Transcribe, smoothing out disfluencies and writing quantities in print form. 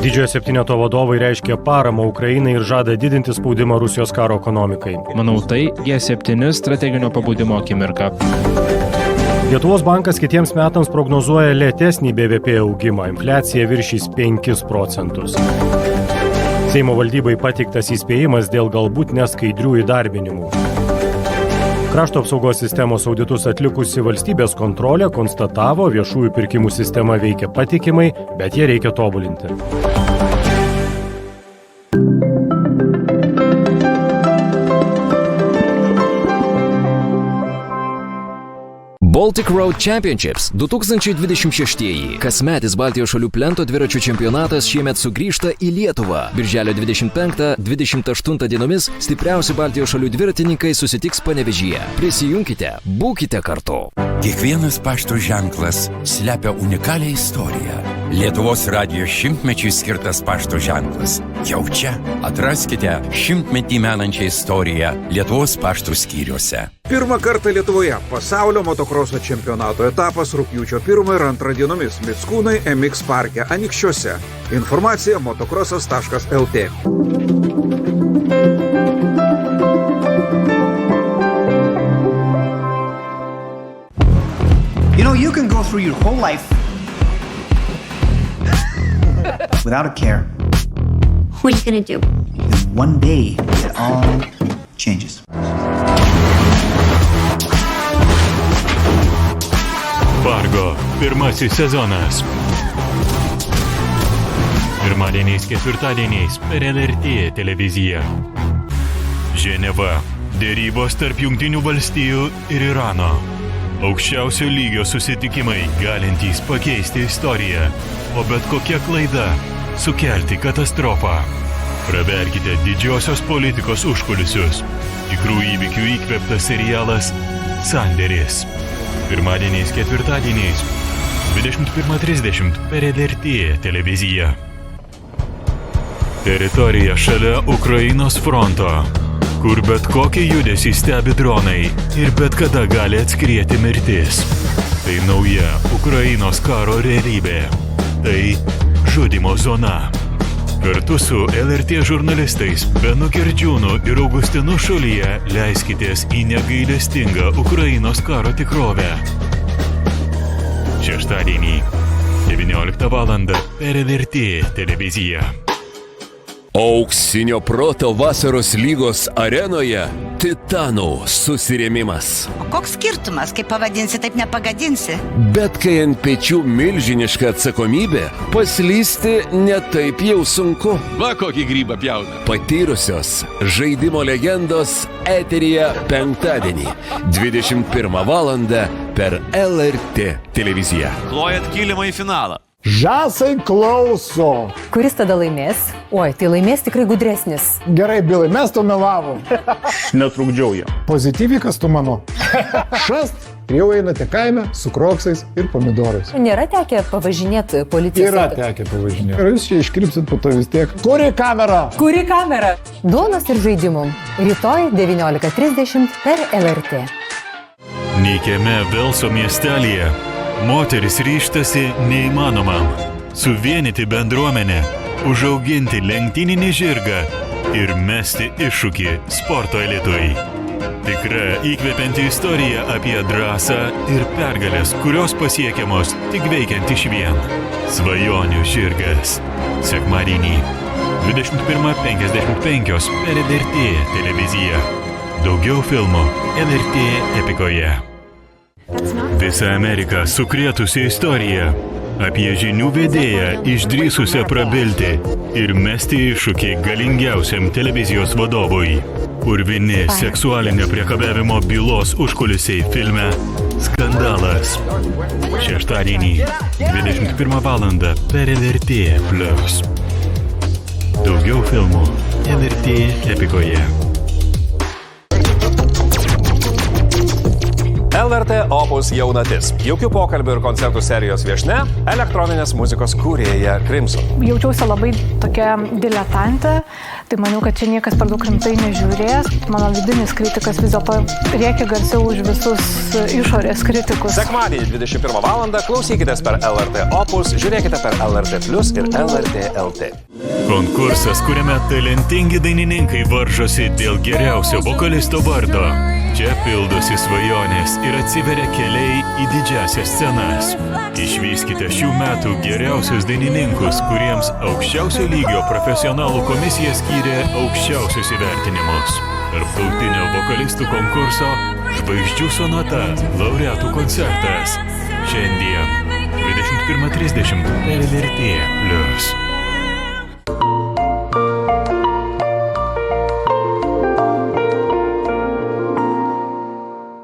Didžiojo septyneto vadovai reiškia paramą Ukrainai ir žada didinti spaudimą Rusijos karo ekonomikai. Manau, tai G7 strateginio pabudimo akimirka. Lietuvos bankas kitiems metams prognozuoja lėtesnį BVP augimą, infliacija viršys 5%. Seimo valdybai pateiktas įspėjimas dėl galbūt neskaidrių įdarbinimų. Krašto apsaugos sistemos auditus atlikusi valstybės kontrolė konstatavo, viešųjų pirkimų sistema veikia patikimai, bet ją reikia tobulinti. Baltic Road Championships 2026. Kasmetis Baltijos šalių plento dviračių čempionatas šiemet sugrįžta į Lietuvą. Birželio 25-28 dienomis stipriausi Baltijos šalių dviratininkai susitiks Panevėžyje. Prisijunkite, būkite kartu. Kiekvienas pašto ženklas slepia unikalią istoriją. Lietuvos radijo 100-mečiui skirtas pašto ženklas. Jau čia atraskite 100-metį menančią istoriją Lietuvos paštų skyriuose. Pirmą kartą Lietuvoje pasaulio motokroso čempionato etapas rugpjūčio 1 ir 2 dienomis Mickūnai MX parke Anykščiuose. Informacija motocrossas.lt. You know, you can go through your whole life without a care. What are you gonna do? And one day, it all changes. Fargo, pirmasis sezonas. Pirmadieniais, ketvirtadieniais per LRT televiziją. Ženeva. Dėrybos tarp Jungtinių valstijų ir Irano. Aukščiausio lygio susitikimai galintys pakeisti istoriją, o bet kokia klaida sukelti katastrofą. Praverkite didžiosios politikos užkulisius. Tikrų įvykių įkvėptas serialas Sandėris. Pirmadieniais, ketvirtadieniais 21:30 per LRT televiziją. Teritorija šalia Ukrainos fronto, kur bet kokį judesį stebi dronai ir bet kada gali atskrieti mirtis. Tai nauja Ukrainos karo realybė. Tai žudymo zona. Kartu su LRT žurnalistais Benu Girdžiūnu ir Augustinu Šulyje leiskitės į negailestingą Ukrainos karo tikrovę. Šeštadienį 19 val. Per LRT televiziją. Auksinio proto vasaros lygos arenoje Titanų susirėmimas. O koks skirtumas, kaip pavadinsi, taip nepagadinsi? Bet kai ant pečių milžiniška atsakomybė, paslysti netaip jau sunku. Va kokį grybą pjauna. Patyrusios žaidimo legendos eteryje penktadienį 21 val. Per LRT televiziją. Klojat kilimą į finalą. Žąsai klauso. Kuris tada laimės? Oi, tai laimės tikrai gudresnis. Gerai, Bilai, mes to melavom. Netrukdžiau jam. Pozityvikas tu mano. Šast, jau einate kaime su kroksais ir pomidorais. Nėra tekę pavažinėti policijos? Yra tekę pavažinėti. Ir jūs čia iškripsit po to vis tiek. Kuri kamera? Kuri kamera? Duonos ir žaidimų. Rytoj 19:30 per LRT. Nykiame Velso miestelėje moteris ryžtasi neįmanomam – suvienyti bendruomenę, užauginti lenktyninį žirgą ir mesti iššūkį sporto elitui. Tikra įkvepianti istorija apie drąsą ir pergalės, kurios pasiekiamos tik veikiant išvien. Svajonių žirgas. Sekmadienį 21:55 per LRT televiziją. Daugiau filmų LRT epikoje. Visa Amerika sukrėtusi istorija apie žinių vedėją išdrįsusią prabilti ir mesti iššūkį galingiausiam televizijos vadovui. Purvini seksualinio priekabiavimo bylos užkulisiai filme Skandalas. Šeštadienį 21 val. Per LRT Plus. Daugiau filmų LRT epikoje. LRT Opus jaunatis. Jokių pokalbių ir koncertų serijos viešnia - elektroninės muzikos kūrėja Crimson. Jaučiausi labai tokia diletantė, tai maniau, kad čia niekas per daug rimtai nežiūrės. Mano vidinis kritikas vis dėlto rėkia garsiau už visus išorės kritikus. Sekmadienį 21 val. Klausykitės per LRT Opus, žiūrėkite per LRT Plus ir LRT LT. Konkursas, kuriame talentingi dainininkai varžosi dėl geriausio vokalisto vardo. Čia pildosi svajonės ir atsiveria keliai į didžiasias scenas. Išvyskite šių metų geriausius dainininkus, kuriems aukščiausio lygio profesionalų komisija skyrė aukščiausius įvertinimus. Tarptautinio vokalistų konkurso Žvaigždžių sonata laureatų koncertas. Šiandien 21:30 per LRT Plus.